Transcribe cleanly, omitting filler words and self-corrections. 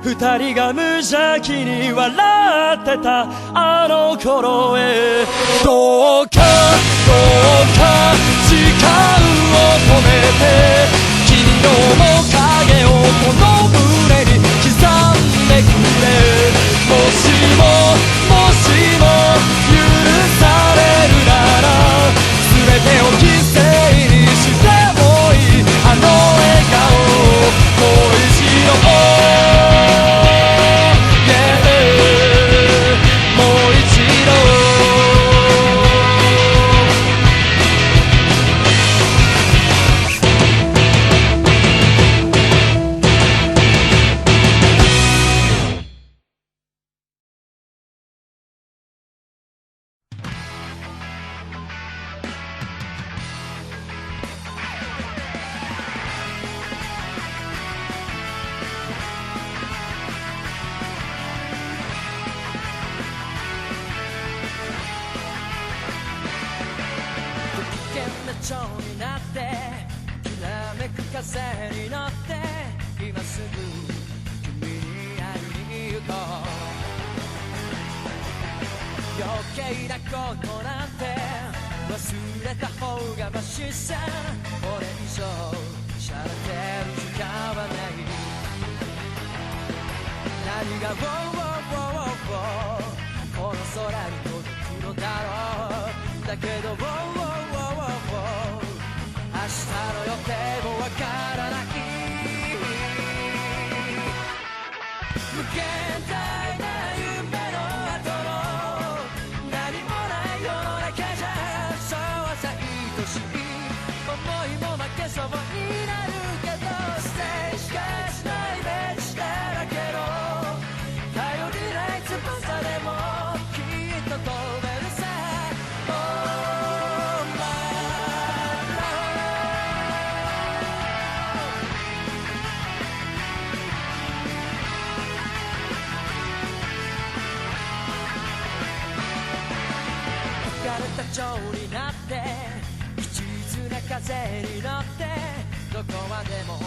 二人が無邪気に笑ってたあの頃へ。どうか時間を止めて、君の面影をこの胸に刻んでくれ。もしも許されるなら、全てを犠牲にしてもいいあの笑顔をもう一度、もう一度。蝶になってきらめく風に乗って、今すぐ君に会いに行こう。余計なことなんて忘れた方がマシさ。これ以上しゃれてる時間はない。何がこの空に届くのだろう。だけど明日の予定もわからない。無限大な夢の後の何もない世の中じゃ、そうはさ愛しい思いも負けそうになるけど、ステージがしないイメージだらけど、頼りない翼でもきっと飛べるさ。蝶になって一途な風に乗って、どこまでも